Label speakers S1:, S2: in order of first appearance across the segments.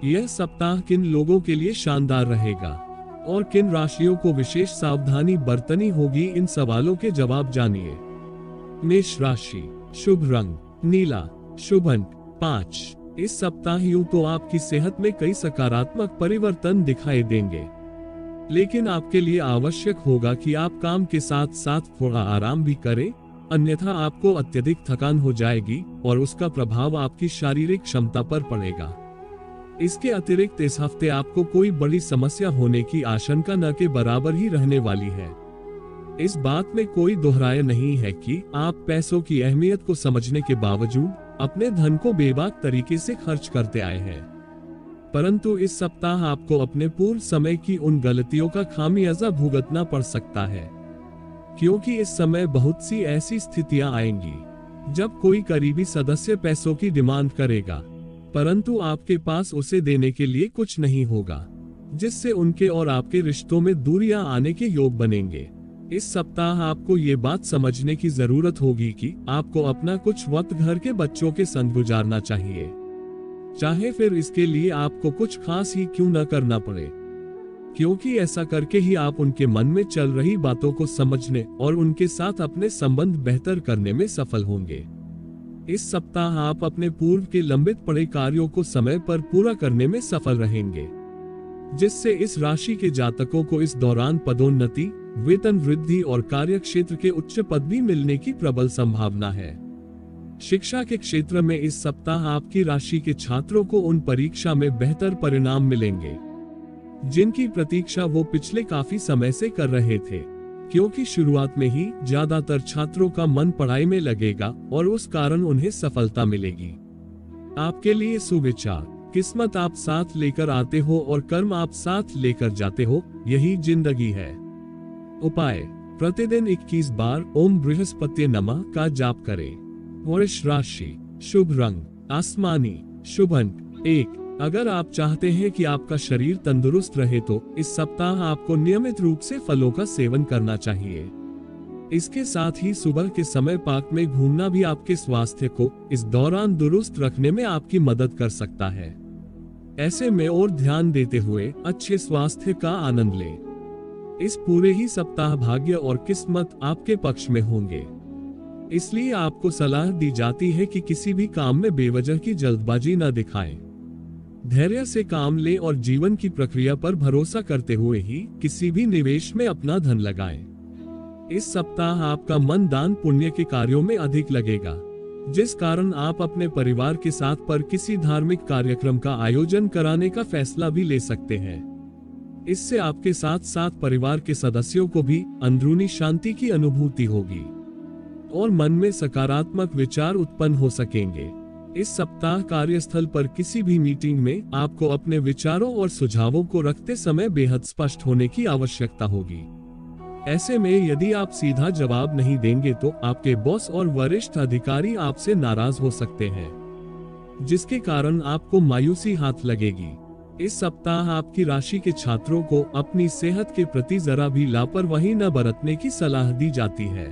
S1: यह सप्ताह किन लोगों के लिए शानदार रहेगा और किन राशियों को विशेष सावधानी बरतनी होगी, इन सवालों के जवाब जानिए। मेष राशि। शुभ रंग नीला, शुभ अंक 5। इस सप्ताह यूं तो आपकी सेहत में कई सकारात्मक परिवर्तन दिखाई देंगे, लेकिन आपके लिए आवश्यक होगा कि आप काम के साथ साथ थोड़ा आराम भी करें, अन्यथा आपको अत्यधिक थकान हो जाएगी और उसका प्रभाव आपकी शारीरिक क्षमता पर पड़ेगा। इसके अतिरिक्त इस हफ्ते आपको कोई बड़ी समस्या होने की आशंका न के बराबर ही रहने वाली है। इस बात में कोई दोहराया नहीं है कि आप पैसों की अहमियत को समझने के बावजूद अपने धन को बेबाक तरीके से खर्च करते आए हैं, परंतु इस सप्ताह आपको अपने पूर्व समय की उन गलतियों का खामियाजा भुगतना पड़ सकता है, क्योंकि इस समय बहुत सी ऐसी स्थितियां आएंगी जब कोई करीबी सदस्य पैसों की डिमांड करेगा, परंतु आपके पास उसे देने के लिए कुछ नहीं होगा, जिससे उनके और आपके रिश्तों में दूरियां आने के योग बनेंगे। इस सप्ताह आपको ये बात समझने की जरूरत होगी कि आपको अपना कुछ वक्त घर के बच्चों के संग गुजारना चाहिए, चाहे फिर इसके लिए आपको कुछ खास ही क्यों न करना पड़े, क्योंकि ऐसा करके ही आप उनके मन में चल रही बातों को समझने और उनके साथ अपने संबंध बेहतर करने में सफल होंगे। इस सप्ताह आप अपने पूर्व के लंबित पड़े कार्यों को समय पर पूरा करने में सफल रहेंगे, जिससे इस राशि के जातकों को इस दौरान पदोन्नति, वेतन वृद्धि और कार्यक्षेत्र के उच्च पद भी मिलने की प्रबल संभावना है। शिक्षा के क्षेत्र में इस सप्ताह आपकी राशि के छात्रों को उन परीक्षा में बेहतर परिणाम मिलेंगे जिनकी प्रतीक्षा वो पिछले काफी समय से कर रहे थे, क्योंकि शुरुआत में ही ज्यादातर छात्रों का मन पढ़ाई में लगेगा और उस कारण उन्हें सफलता मिलेगी। आपके लिए सुविचार, किस्मत आप साथ लेकर आते हो और कर्म आप साथ लेकर जाते हो, यही जिंदगी है। उपाय, प्रतिदिन 21 बार ओम बृहस्पति नमः का जाप करें। वृष राशि। शुभ रंग आसमानी, शुभ अंक 1। अगर आप चाहते हैं कि आपका शरीर तंदुरुस्त रहे तो इस सप्ताह आपको नियमित रूप से फलों का सेवन करना चाहिए। इसके साथ ही सुबह के समय पार्क में घूमना भी आपके स्वास्थ्य को इस दौरान दुरुस्त रखने में आपकी मदद कर सकता है। ऐसे में और ध्यान देते हुए अच्छे स्वास्थ्य का आनंद लें। इस पूरे ही सप्ताह भाग्य और किस्मत आपके पक्ष में होंगे, इसलिए आपको सलाह दी जाती है कि किसी भी काम में बेवजह की जल्दबाजी न दिखाएं। धैर्य से काम लें और जीवन की प्रक्रिया पर भरोसा करते हुए ही किसी भी निवेश में अपना धन लगाएं। इस सप्ताह आपका मन दान पुण्य के कार्यों में अधिक लगेगा, जिस कारण आप अपने परिवार के साथ पर किसी धार्मिक कार्यक्रम का आयोजन कराने का फैसला भी ले सकते हैं। इससे आपके साथ साथ परिवार के सदस्यों को भी अंदरूनी शांति की अनुभूति होगी और मन में सकारात्मक विचार उत्पन्न हो सकेंगे। इस सप्ताह कार्यस्थल पर किसी भी मीटिंग में आपको अपने विचारों और सुझावों को रखते समय बेहद स्पष्ट होने की आवश्यकता होगी। ऐसे में यदि आप सीधा जवाब नहीं देंगे तो आपके बॉस और वरिष्ठ अधिकारी आपसे नाराज हो सकते हैं, जिसके कारण आपको मायूसी हाथ लगेगी। इस सप्ताह आपकी राशि के छात्रों को अपनी सेहत के प्रति जरा भी लापरवाही न बरतने की सलाह दी जाती है।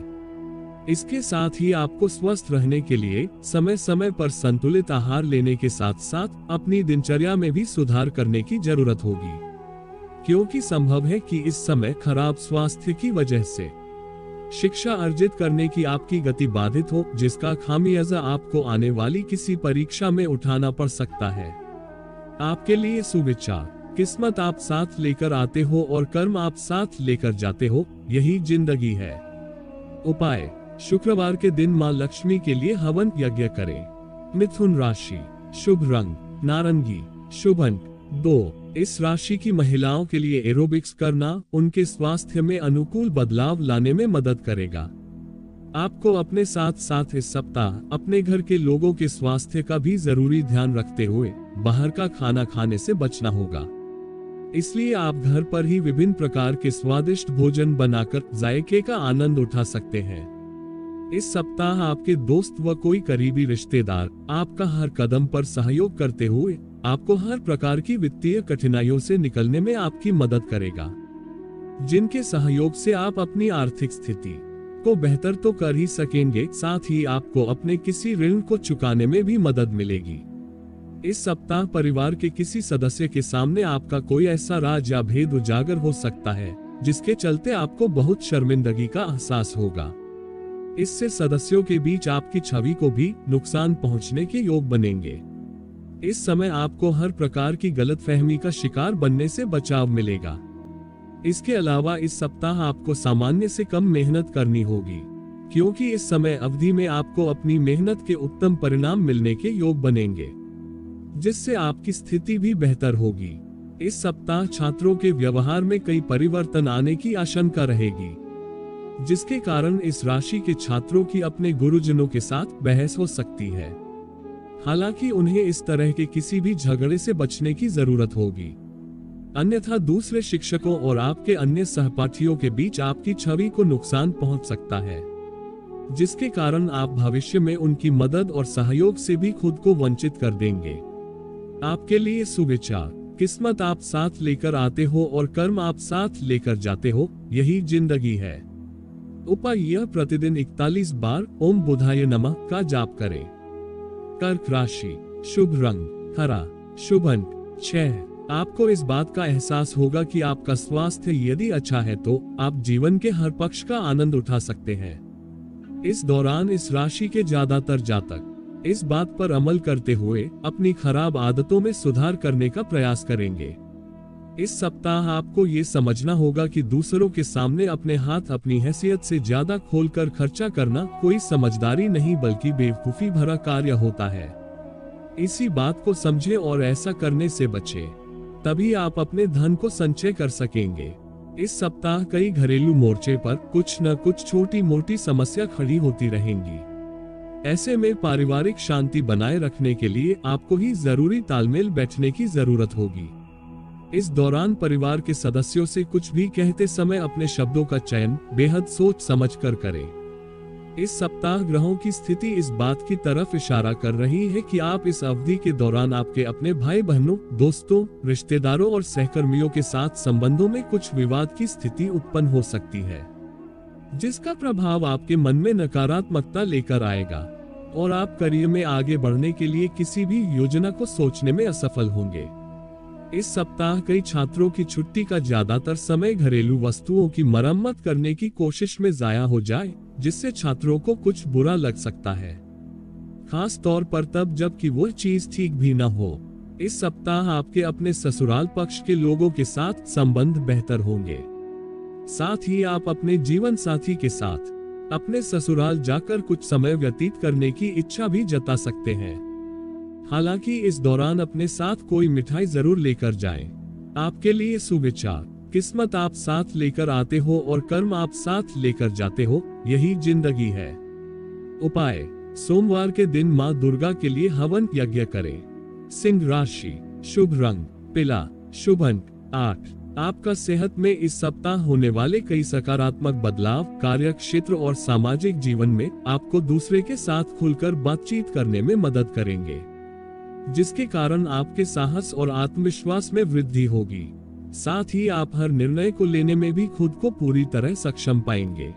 S1: इसके साथ ही आपको स्वस्थ रहने के लिए समय समय पर संतुलित आहार लेने के साथ साथ अपनी दिनचर्या में भी सुधार करने की जरूरत होगी, क्योंकि संभव है कि इस समय खराब स्वास्थ्य की वजह से शिक्षा अर्जित करने की आपकी गति बाधित हो, जिसका खामियाजा आपको आने वाली किसी परीक्षा में उठाना पड़ सकता है। आपके लिए सुविचार, किस्मत आप साथ लेकर आते हो और कर्म आप साथ लेकर जाते हो, यही जिंदगी है। उपाय, शुक्रवार के दिन मां लक्ष्मी के लिए हवन यज्ञ करें। मिथुन राशि। शुभ रंग नारंगी, शुभ अंक 2। इस राशि की महिलाओं के लिए एरोबिक्स करना उनके स्वास्थ्य में अनुकूल बदलाव लाने में मदद करेगा। आपको अपने साथ साथ इस सप्ताह अपने घर के लोगों के स्वास्थ्य का भी जरूरी ध्यान रखते हुए बाहर का खाना खाने से बचना होगा। इसलिए आप घर पर ही विभिन्न प्रकार के स्वादिष्ट भोजन बनाकर जायके का आनंद उठा सकते हैं। इस सप्ताह आपके दोस्त व कोई करीबी रिश्तेदार आपका हर कदम पर सहयोग करते हुए आपको हर प्रकार की वित्तीय कठिनाइयों से निकलने में आपकी मदद करेगा, जिनके सहयोग से आप अपनी आर्थिक स्थिति को बेहतर तो कर ही सकेंगे, साथ ही आपको अपने किसी ऋण को चुकाने में भी मदद मिलेगी। इस सप्ताह परिवार के किसी सदस्य के सामने आपका कोई ऐसा राज या भेद उजागर हो सकता है जिसके चलते आपको बहुत शर्मिंदगी का एहसास होगा। इससे सदस्यों के बीच आपकी छवि को भी नुकसान पहुंचने के योग बनेंगे। इस समय आपको हर प्रकार की गलतफहमी का शिकार बनने से बचाव मिलेगा। इसके अलावा इस सप्ताह आपको सामान्य से कम मेहनत करनी होगी, क्योंकि इस समय अवधि में आपको अपनी मेहनत के उत्तम परिणाम मिलने के योग बनेंगे, जिससे आपकी स्थिति भी बेहतर होगी। इस सप्ताह छात्रों के व्यवहार में कई परिवर्तन आने की आशंका रहेगी, जिसके कारण इस राशि के छात्रों की अपने गुरुजनों के साथ बहस हो सकती है। हालांकि उन्हें इस तरह के किसी भी झगड़े से बचने की जरूरत होगी, अन्यथा दूसरे शिक्षकों और आपके अन्य सहपाठियों के बीच आपकी छवि को नुकसान पहुंच सकता है, जिसके कारण आप भविष्य में उनकी मदद और सहयोग से भी खुद को वंचित कर देंगे। आपके लिए सुविचार, किस्मत आप साथ लेकर आते हो और कर्म आप साथ लेकर जाते हो, यही जिंदगी है। उपाय, यह प्रतिदिन 41 बार ओम बुधाय नमः का जाप करें। कर्क राशि, शुभ रंग हरा, शुभ अंक 6। आपको इस बात का एहसास होगा कि आपका स्वास्थ्य यदि अच्छा है तो आप जीवन के हर पक्ष का आनंद उठा सकते हैं। इस दौरान इस राशि के ज्यादातर जातक इस बात पर अमल करते हुए अपनी खराब आदतों में सुधार करने का प्रयास करेंगे। इस सप्ताह आपको ये समझना होगा कि दूसरों के सामने अपने हाथ अपनी हैसियत से ज्यादा खोलकर खर्चा करना कोई समझदारी नहीं बल्कि बेवकूफी भरा कार्य होता है। इसी बात को समझें और ऐसा करने से बचें, तभी आप अपने धन को संचय कर सकेंगे। इस सप्ताह कई घरेलू मोर्चे पर कुछ न कुछ छोटी मोटी समस्या खड़ी होती रहेंगी। ऐसे में पारिवारिक शांति बनाए रखने के लिए आपको ही जरूरी तालमेल बैठने की जरूरत होगी। इस दौरान परिवार के सदस्यों से कुछ भी कहते समय अपने शब्दों का चयन बेहद सोच समझकर करें। इस सप्ताह ग्रहों की स्थिति इस बात की तरफ इशारा कर रही है कि आप इस अवधि के दौरान आपके अपने भाई बहनों, दोस्तों, रिश्तेदारों और सहकर्मियों के साथ संबंधों में कुछ विवाद की स्थिति उत्पन्न हो सकती है, जिसका प्रभाव आपके मन में नकारात्मकता लेकर आएगा और आप करियर में आगे बढ़ने के लिए किसी भी योजना को सोचने में असफल होंगे। इस सप्ताह कई छात्रों की छुट्टी का ज्यादातर समय घरेलू वस्तुओं की मरम्मत करने की कोशिश में जाया हो जाए, जिससे छात्रों को कुछ बुरा लग सकता है, खास तौर पर तब जबकि वो चीज ठीक भी न हो। इस सप्ताह आपके अपने ससुराल पक्ष के लोगों के साथ संबंध बेहतर होंगे। साथ ही आप अपने जीवन साथी के साथ अपने ससुराल जाकर कुछ समय व्यतीत करने की इच्छा भी जता सकते हैं। हालांकि इस दौरान अपने साथ कोई मिठाई जरूर लेकर जाएं। आपके लिए सुविचार, किस्मत आप साथ लेकर आते हो और कर्म आप साथ लेकर जाते हो, यही जिंदगी है। उपाय, सोमवार के दिन मां दुर्गा के लिए हवन यज्ञ करें। सिंह राशि, शुभ रंग पीला, शुभ अंक 8। आपका सेहत में इस सप्ताह होने वाले कई सकारात्मक बदलाव कार्य क्षेत्र और सामाजिक जीवन में आपको दूसरे के साथ खुलकर बातचीत करने में मदद करेंगे, जिसके कारण आपके साहस और आत्मविश्वास में वृद्धि होगी। साथ ही आप हर निर्णय को लेने में भी खुद को पूरी तरह सक्षम पाएंगे।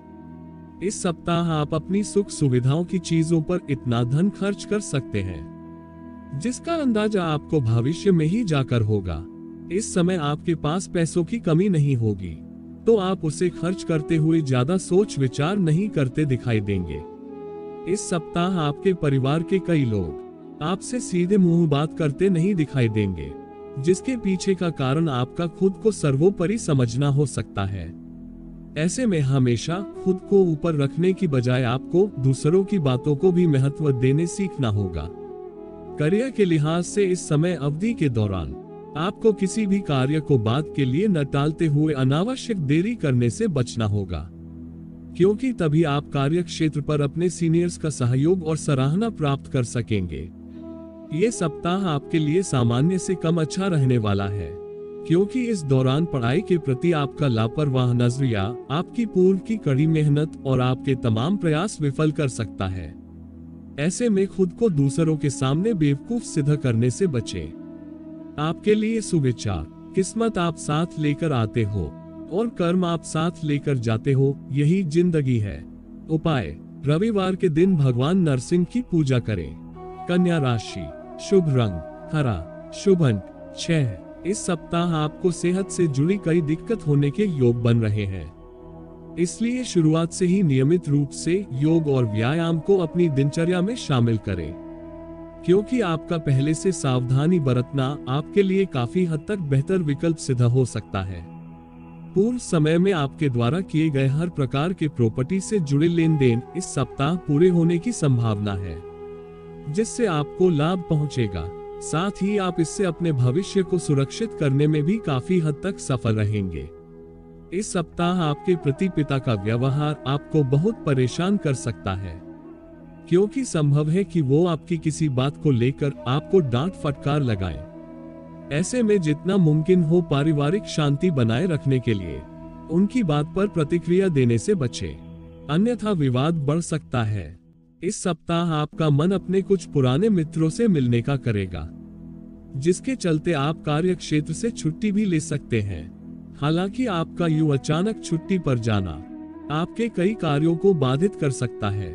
S1: इस सप्ताह आप अपनी सुख सुविधाओं की चीजों पर इतना धन खर्च कर सकते हैं, जिसका अंदाजा आपको भविष्य में ही जाकर होगा। इस समय आपके पास पैसों की कमी नहीं होगी, तो आप उसे खर्च करते हुए ज्यादा सोच विचार नहीं करते दिखाई देंगे। इस सप्ताह आपके परिवार के कई लोग आपसे सीधे मुंह बात करते नहीं दिखाई देंगे, जिसके पीछे का कारण आपका खुद को सर्वोपरि समझना हो सकता है। ऐसे में हमेशा खुद को ऊपर रखने की बजाय आपको दूसरों की बातों को भी महत्व देने सीखना होगा। करियर के लिहाज से इस समय अवधि के दौरान आपको किसी भी कार्य को बाद के लिए न टालते हुए अनावश्यक देरी करने से बचना होगा, क्योंकि तभी आप कार्य क्षेत्र पर अपने सीनियर्स का सहयोग और सराहना प्राप्त कर सकेंगे। ये सप्ताह आपके लिए सामान्य से कम अच्छा रहने वाला है, क्योंकि इस दौरान पढ़ाई के प्रति आपका लापरवाह नजरिया आपकी पूर्व की कड़ी मेहनत और आपके तमाम प्रयास विफल कर सकता है। ऐसे में खुद को दूसरों के सामने बेवकूफ सिद्ध करने से बचें। आपके लिए सुविचार, किस्मत आप साथ लेकर आते हो और कर्म आप साथ लेकर जाते हो, यही जिंदगी है। उपाय, रविवार के दिन भगवान नरसिंह की पूजा करें। कन्या राशि, शुभ रंग हरा, शुभ अंक 6। इस सप्ताह आपको सेहत से जुड़ी कई दिक्कत होने के योग बन रहे हैं, इसलिए शुरुआत से ही नियमित रूप से योग और व्यायाम को अपनी दिनचर्या में शामिल करें, क्योंकि आपका पहले से सावधानी बरतना आपके लिए काफी हद तक बेहतर विकल्प सिद्ध हो सकता है। पूर्व समय में आपके द्वारा किए गए हर प्रकार के प्रॉपर्टी से जुड़े लेन देन इस सप्ताह पूरे होने की संभावना है, जिससे आपको लाभ पहुंचेगा। साथ ही आप इससे अपने भविष्य को सुरक्षित करने में भी काफी हद तक सफल रहेंगे। इस सप्ताह आपके प्रति पिता का व्यवहार आपको बहुत परेशान कर सकता है, क्योंकि संभव है कि वो आपकी किसी बात को लेकर आपको डांट फटकार लगाएं। ऐसे में जितना मुमकिन हो पारिवारिक शांति बनाए रखने के लिए उनकी बात पर प्रतिक्रिया देने से बचें, अन्यथा विवाद बढ़ सकता है। इस सप्ताह आपका मन अपने कुछ पुराने मित्रों से मिलने का करेगा, जिसके चलते आप कार्य क्षेत्र से छुट्टी भी ले सकते हैं। हालांकि आपका यूं अचानक छुट्टी पर जाना आपके कई कार्यों को बाधित कर सकता है,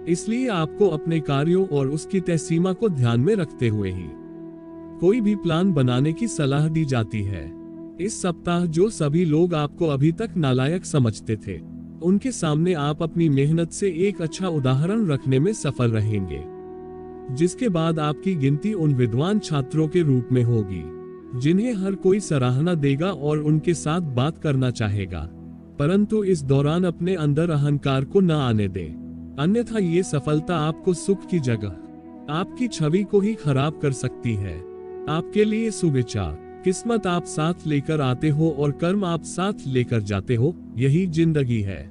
S1: इसलिए आपको अपने कार्यों और उसकी तय सीमा को ध्यान में रखते हुए ही कोई भी प्लान बनाने की सलाह दी जाती है। इस सप्ताह जो सभी लोग आपको अभी तक नालायक समझते थे, उनके सामने आप अपनी मेहनत से एक अच्छा उदाहरण रखने में सफल रहेंगे, जिसके बाद आपकी गिनती उन विद्वान छात्रों के रूप में होगी जिन्हें हर कोई सराहना देगा और उनके साथ बात करना चाहेगा। परंतु इस दौरान अपने अंदर अहंकार को न आने दें, अन्यथा ये सफलता आपको सुख की जगह आपकी छवि को ही खराब कर सकती है। आपके लिए सुविचार, किस्मत आप साथ लेकर आते हो और कर्म आप साथ लेकर जाते हो, यही जिंदगी है।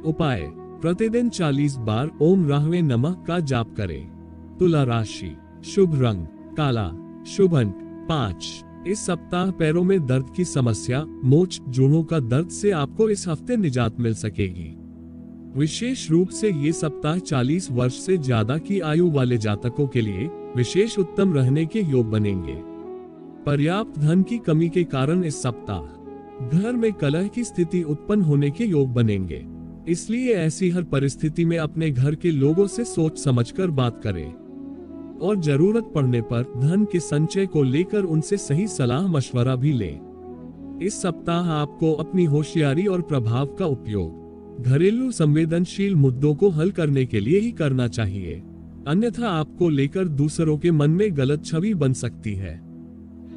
S1: उपाय, प्रतिदिन 40 बार ओम राहवे नमः का जाप करें। तुला राशि, शुभ रंग काला, शुभ अंक 5। इस सप्ताह पैरों में दर्द की समस्या, मोच जोड़ों का दर्द से आपको इस हफ्ते निजात मिल सकेगी। विशेष रूप से ये सप्ताह 40 वर्ष से ज्यादा की आयु वाले जातकों के लिए विशेष उत्तम रहने के योग बनेंगे। पर्याप्त धन की कमी के कारण इस सप्ताह घर में कलह की स्थिति उत्पन्न होने के योग बनेंगे, इसलिए ऐसी हर परिस्थिति में अपने घर के लोगों से सोच समझकर बात करें और जरूरत पड़ने पर धन के संचय को लेकर उनसे सही सलाह मशवरा भी लें। इस सप्ताह आपको अपनी होशियारी और प्रभाव का उपयोग घरेलू संवेदनशील मुद्दों को हल करने के लिए ही करना चाहिए, अन्यथा आपको लेकर दूसरों के मन में गलत छवि बन सकती है।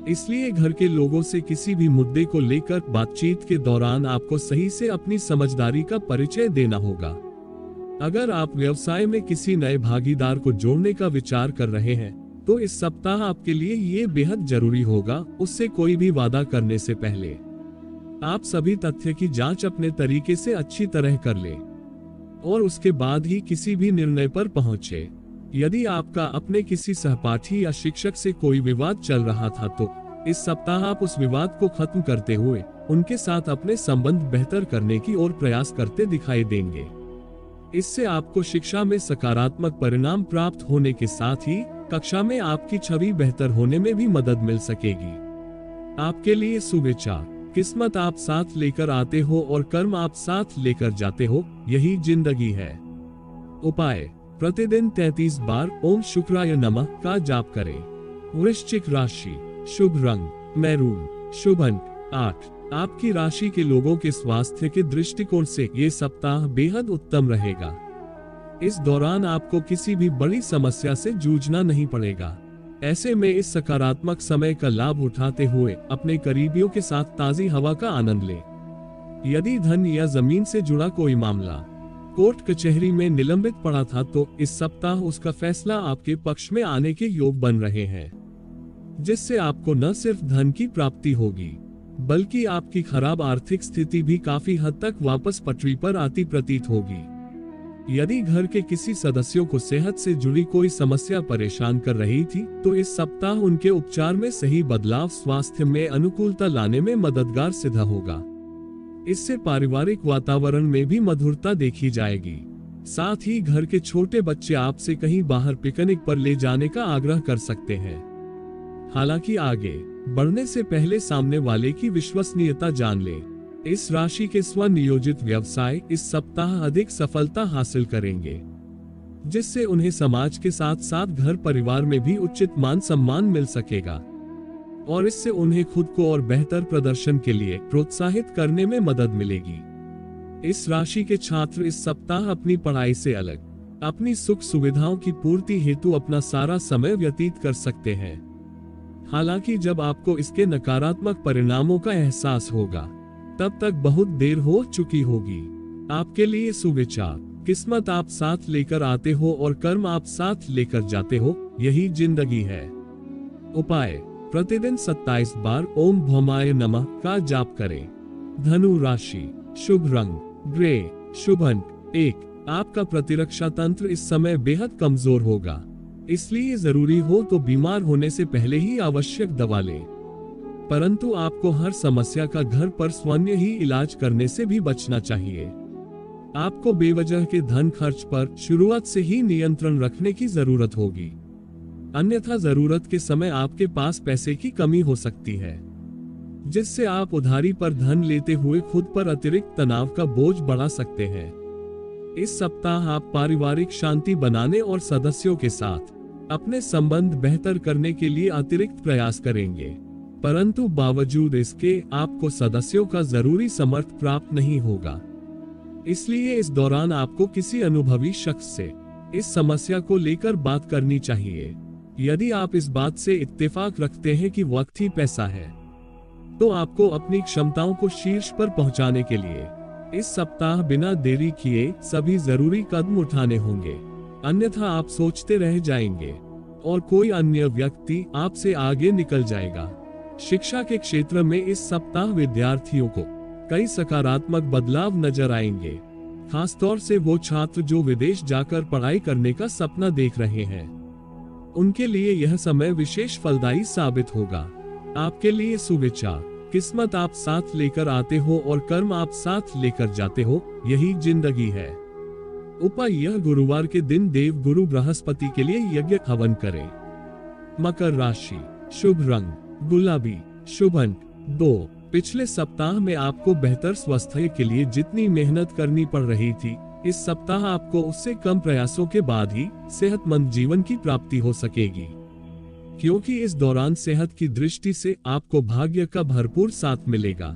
S1: इसलिए घर के लोगों से किसी भी मुद्दे को लेकर बातचीत के दौरान आपको सही से अपनी समझदारी का परिचय देना होगा। अगर आप व्यवसाय में किसी नए भागीदार को जोड़ने का विचार कर रहे हैं, तो इस सप्ताह आपके लिए ये बेहद जरूरी होगा उससे कोई भी वादा करने से पहले आप सभी तथ्य की जांच अपने तरीके से अच्छी तरह कर लें और उसके बाद ही किसी भी निर्णय पर पहुंचे। यदि आपका अपने किसी सहपाठी या शिक्षक से कोई विवाद चल रहा था, तो इस सप्ताह आप उस विवाद को खत्म करते हुए उनके साथ अपने संबंध बेहतर करने की ओर प्रयास करते दिखाई देंगे। इससे आपको शिक्षा में सकारात्मक परिणाम प्राप्त होने के साथ ही कक्षा में आपकी छवि बेहतर होने में भी मदद मिल सकेगी। आपके लिए सुविचार, किस्मत आप साथ लेकर आते हो और कर्म आप साथ लेकर जाते हो, यही जिंदगी है। उपाय, प्रतिदिन 33 बार ओम शुक्राय नमः का जाप करें। वृश्चिक राशि, शुभ रंग मैरून, शुभ अंक 8। आपकी राशि के लोगों के स्वास्थ्य के दृष्टिकोण से ये सप्ताह बेहद उत्तम रहेगा। इस दौरान आपको किसी भी बड़ी समस्या से जूझना नहीं पड़ेगा। ऐसे में इस सकारात्मक समय का लाभ उठाते हुए अपने करीबियों के साथ ताजी हवा का आनंद लें। यदि धन या जमीन से जुड़ा कोई मामला कोर्ट कचहरी में निलंबित पड़ा था, तो इस सप्ताह उसका फैसला आपके पक्ष में आने के योग बन रहे हैं, जिससे आपको न सिर्फ धन की प्राप्ति होगी, बल्कि आपकी खराब आर्थिक स्थिति भी काफी हद तक वापस पटरी पर आती प्रतीत होगी। यदि घर के किसी सदस्यों को सेहत से जुड़ी कोई समस्या परेशान कर रही थी, तो इस सप्ताह उनके उपचार में सही बदलाव स्वास्थ्य में अनुकूलता लाने में मददगार सिद्ध होगा। इससे पारिवारिक वातावरण में भी मधुरता देखी जाएगी। साथ ही घर के छोटे बच्चे आपसे कहीं बाहर पिकनिक पर ले जाने का आग्रह कर सकते हैं। हालांकि आगे बढ़ने से पहले सामने वाले की विश्वसनीयता जान लें। इस राशि के स्वनियोजित व्यवसाय इस सप्ताह अधिक सफलता हासिल करेंगे। जिससे उन्हें समाज के साथ साथ घर परिवार में भी उचित मान सम्मान मिल सकेगा और इससे उन्हें खुद को और बेहतर प्रदर्शन के लिए प्रोत्साहित करने में मदद मिलेगी। इस राशि के छात्र इस सप्ताह अपनी पढ़ाई से अलग अपनी सुख सुविधाओं की पूर्ति हेतु अपना सारा समय व्यतीत कर सकते हैं। हालांकि जब आपको इसके नकारात्मक परिणामों का एहसास होगा तब तक बहुत देर हो चुकी होगी। आपके लिए सुविचार, किस्मत आप साथ लेकर आते हो और कर्म आप साथ लेकर जाते हो, यही जिंदगी है। उपाय, प्रतिदिन 27 बार ओम भौमाय नमः का जाप करें। धनु राशि, शुभ रंग ग्रे, शुभ अंक 1। आपका प्रतिरक्षा तंत्र इस समय बेहद कमजोर होगा, इसलिए जरूरी हो तो बीमार होने से पहले ही आवश्यक दवा लें। परंतु आपको हर समस्या का घर पर स्वयं ही इलाज करने से भी बचना चाहिए। आपको बेवजह के धन खर्च पर शुरुआत से ही नियंत्रण रखने की जरूरत होगी, अन्यथा जरूरत के समय आपके पास पैसे की कमी हो सकती है, जिससे आप उधारी पर धन लेते हुए खुद पर अतिरिक्त तनाव का बोझ बढ़ा सकते हैं। इस सप्ताह आप पारिवारिक शांति बनाने और सदस्यों के साथ अपने संबंध बेहतर करने के लिए अतिरिक्त प्रयास करेंगे, परंतु बावजूद इसके आपको सदस्यों का जरूरी समर्थन प्राप्त नहीं होगा। इसलिए इस दौरान आपको किसी अनुभवी शख्स से इस समस्या को लेकर बात करनी चाहिए। यदि आप इस बात से इत्तेफाक रखते हैं कि वक्त ही पैसा है, तो आपको अपनी क्षमताओं को शीर्ष पर पहुंचाने के लिए इस सप्ताह बिना देरी किए सभी जरूरी कदम उठाने होंगे, अन्यथा आप सोचते रह जाएंगे और कोई अन्य व्यक्ति आपसे आगे निकल जाएगा। शिक्षा के क्षेत्र में इस सप्ताह विद्यार्थियों को कई सकारात्मक बदलाव नजर आएंगे, खासतौर से वो छात्र जो विदेश जाकर पढ़ाई करने का सपना देख रहे हैं। उनके लिए यह समय विशेष फलदायी साबित होगा। आपके लिए सुविचार, किस्मत आप साथ लेकर आते हो और कर्म आप साथ लेकर जाते हो, यही जिंदगी है। उपाय, यह गुरुवार के दिन देव गुरु बृहस्पति के लिए यज्ञ हवन करें। मकर राशि, शुभ रंग गुलाबी, शुभ अंक 2। पिछले सप्ताह में आपको बेहतर स्वास्थ्य के लिए जितनी मेहनत करनी पड़ रही थी, इस सप्ताह आपको उससे कम प्रयासों के बाद ही सेहतमंद जीवन की प्राप्ति हो सकेगी, क्योंकि इस दौरान सेहत की दृष्टि से आपको भाग्य का भरपूर साथ मिलेगा।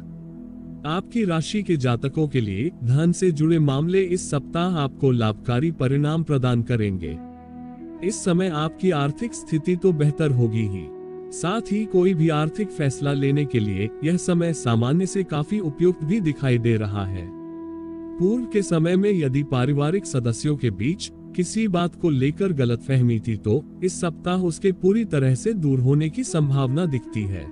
S1: आपकी राशि के जातकों के लिए धन से जुड़े मामले इस सप्ताह आपको लाभकारी परिणाम प्रदान करेंगे। इस समय आपकी आर्थिक स्थिति तो बेहतर होगी ही, साथ ही कोई भी आर्थिक फैसला लेने के लिए यह समय सामान्य से काफी उपयुक्त भी दिखाई दे रहा है। पूर्व के समय में यदि पारिवारिक सदस्यों के बीच किसी बात को लेकर गलतफहमी थी, तो इस सप्ताह उसके पूरी तरह से दूर होने की संभावना दिखती है,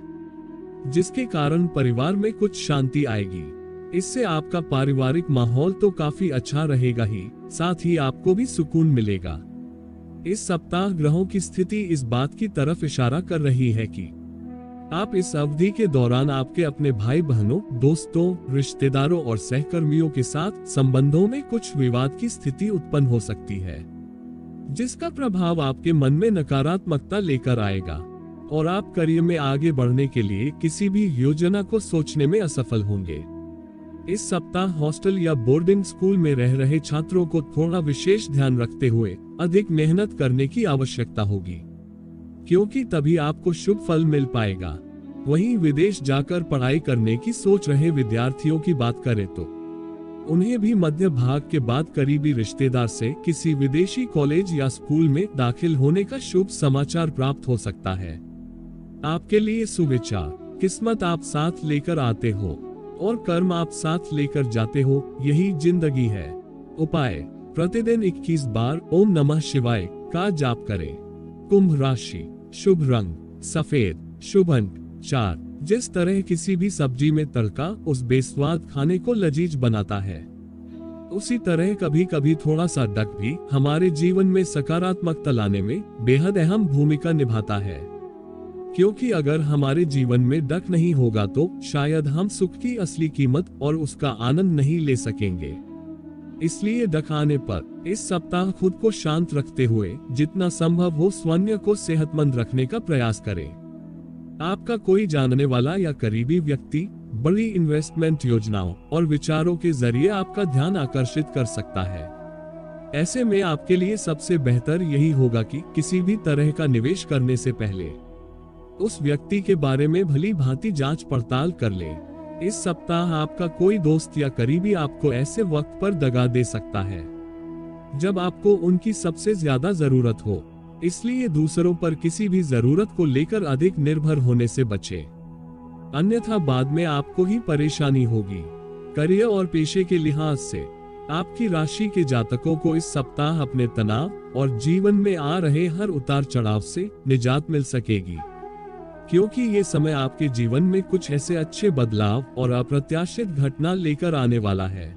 S1: जिसके कारण परिवार में कुछ शांति आएगी। इससे आपका पारिवारिक माहौल तो काफी अच्छा रहेगा ही, साथ ही आपको भी सुकून मिलेगा। इस सप्ताह ग्रहों की स्थिति इस बात की तरफ इशारा कर रही है कि आप इस अवधि के दौरान आपके अपने भाई बहनों, दोस्तों, रिश्तेदारों और सहकर्मियों के साथ संबंधों में कुछ विवाद की स्थिति उत्पन्न हो सकती है, जिसका प्रभाव आपके मन में नकारात्मकता लेकर आएगा और आप करियर में आगे बढ़ने के लिए किसी भी योजना को सोचने में असफल होंगे। इस सप्ताह हॉस्टल या बोर्डिंग स्कूल में रह रहे छात्रों को थोड़ा विशेष ध्यान रखते हुए अधिक मेहनत करने की आवश्यकता होगी, क्योंकि तभी आपको शुभ फल मिल पाएगा। वहीं विदेश जाकर पढ़ाई करने की सोच रहे विद्यार्थियों की बात करें तो उन्हें भी मध्य भाग के बाद करीबी रिश्तेदार से किसी विदेशी कॉलेज या स्कूल में दाखिल होने का शुभ समाचार प्राप्त हो सकता है। आपके लिए सुविचार, किस्मत आप साथ लेकर आते हो और कर्म आप साथ लेकर जाते हो, यही जिंदगी है। उपाय, प्रतिदिन 21 बार ओम नमः शिवाय का जाप करें। कुंभ राशि, शुभ रंग सफेद, शुभ अंक 4। जिस तरह किसी भी सब्जी में तड़का उस बेस्वाद खाने को लजीज बनाता है, उसी तरह कभी कभी थोड़ा सा डक भी हमारे जीवन में सकारात्मकता लाने में बेहद अहम भूमिका निभाता है। क्योंकि अगर हमारे जीवन में डक नहीं होगा तो शायद हम सुख की असली कीमत और उसका आनंद नहीं ले सकेंगे। इसलिए डक आने पर इस सप्ताह खुद को शांत रखते हुए जितना संभव हो स्वयं को सेहतमंद रखने का प्रयास करें। आपका कोई जानने वाला या करीबी व्यक्ति बड़ी इन्वेस्टमेंट योजनाओं और विचारों के जरिए आपका ध्यान आकर्षित कर सकता है। ऐसे में आपके लिए सबसे बेहतर यही होगा कि किसी भी तरह का निवेश करने से पहले उस व्यक्ति के बारे में भली भांति जांच पड़ताल कर ले। इस सप्ताह आपका कोई दोस्त या करीबी आपको ऐसे वक्त पर दगा दे सकता है जब आपको उनकी सबसे ज्यादा जरूरत हो, इसलिए दूसरों पर किसी भी जरूरत को लेकर अधिक निर्भर होने से बचें, अन्यथा बाद में आपको ही परेशानी होगी। करियर और पेशे के लिहाज से आपकी राशि के जातकों को इस सप्ताह अपने तनाव और जीवन में आ रहे हर उतार चढ़ाव से निजात मिल सकेगी, क्योंकि ये समय आपके जीवन में कुछ ऐसे अच्छे बदलाव और अप्रत्याशित घटना लेकर आने वाला है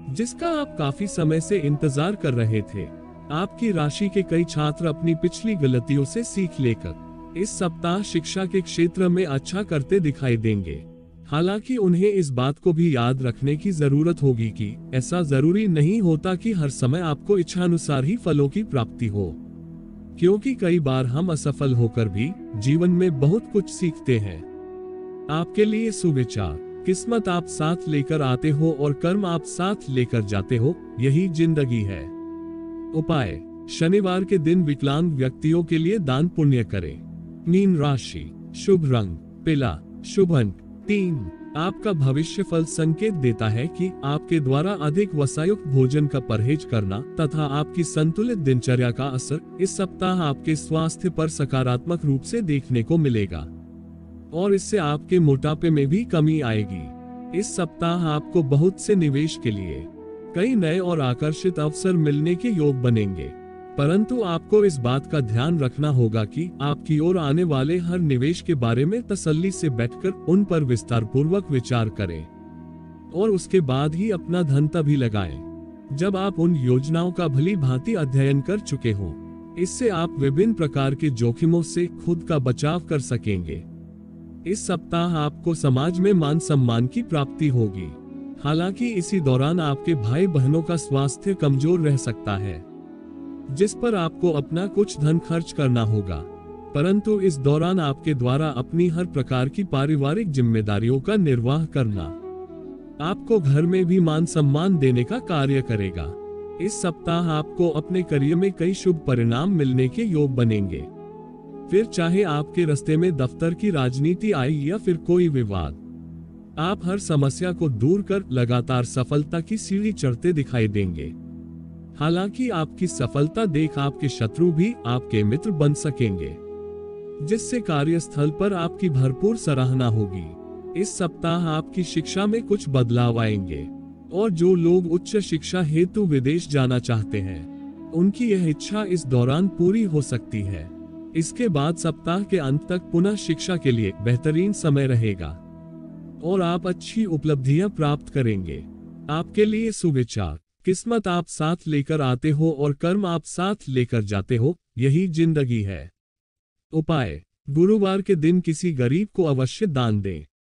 S1: जिसका आप काफी समय से इंतजार कर रहे थे। आपकी राशि के कई छात्र अपनी पिछली गलतियों से सीख लेकर इस सप्ताह शिक्षा के क्षेत्र में अच्छा करते दिखाई देंगे। हालांकि उन्हें इस बात को भी याद रखने की जरूरत होगी कि ऐसा जरूरी नहीं होता कि हर समय आपको इच्छानुसार ही फलों की प्राप्ति हो, क्योंकि कई बार हम असफल होकर भी जीवन में बहुत कुछ सीखते हैं। आपके लिए सुविचार, किस्मत आप साथ लेकर आते हो और कर्म आप साथ लेकर जाते हो, यही जिंदगी है। उपाय, शनिवार के दिन विकलांग व्यक्तियों के लिए दान पुण्य करें। मीन राशि, शुभ रंग पीला, शुभ अंक 3। आपका भविष्य फल संकेत देता है कि आपके द्वारा अधिक वसायुक्त भोजन का परहेज करना तथा आपकी संतुलित दिनचर्या का असर इस सप्ताह आपके स्वास्थ्य पर सकारात्मक रूप से देखने को मिलेगा और इससे आपके मोटापे में भी कमी आएगी। इस सप्ताह आपको बहुत से निवेश के लिए कई नए और आकर्षित अवसर मिलने के योग बनेंगे, परंतु आपको इस बात का ध्यान रखना होगा कि आपकी ओर आने वाले हर निवेश के बारे में तसल्ली से बैठकर उन पर विस्तार पूर्वक विचार करें और उसके बाद ही अपना धन तभी लगाएं जब आप उन योजनाओं का भली भांति अध्ययन कर चुके हों। इससे आप विभिन्न प्रकार के जोखिमों से खुद का बचाव कर सकेंगे। इस सप्ताह आपको समाज में मान सम्मान की प्राप्ति होगी। हालांकि इसी दौरान आपके भाई बहनों का स्वास्थ्य कमजोर रह सकता है, जिस पर आपको अपना कुछ धन खर्च करना होगा, परंतु इस दौरान आपके द्वारा अपनी हर प्रकार की पारिवारिक जिम्मेदारियों का निर्वाह करना आपको घर में भी मान सम्मान देने का कार्य करेगा। इस सप्ताह आपको अपने करियर में कई शुभ परिणाम मिलने के योग बनेंगे, फिर चाहे आपके रास्ते में दफ्तर की राजनीति आए या फिर कोई विवाद, आप हर समस्या को दूर कर लगातार सफलता की सीढ़ी चढ़ते दिखाई देंगे। हालांकि आपकी सफलता देख आपके शत्रु भी आपके मित्र बन सकेंगे, जिससे कार्यस्थल पर आपकी भरपूर सराहना होगी। इस सप्ताह आपकी शिक्षा में कुछ बदलाव आएंगे और जो लोग उच्च शिक्षा हेतु विदेश जाना चाहते हैं, उनकी यह इच्छा इस दौरान पूरी हो सकती है। इसके बाद सप्ताह के अंत तक पुनः शिक्षा के लिए बेहतरीन समय रहेगा और आप अच्छी उपलब्धियां प्राप्त करेंगे। आपके लिए सुविचार, किस्मत आप साथ लेकर आते हो और कर्म आप साथ लेकर जाते हो, यही जिंदगी है। उपाय, गुरुवार के दिन किसी गरीब को अवश्य दान दें।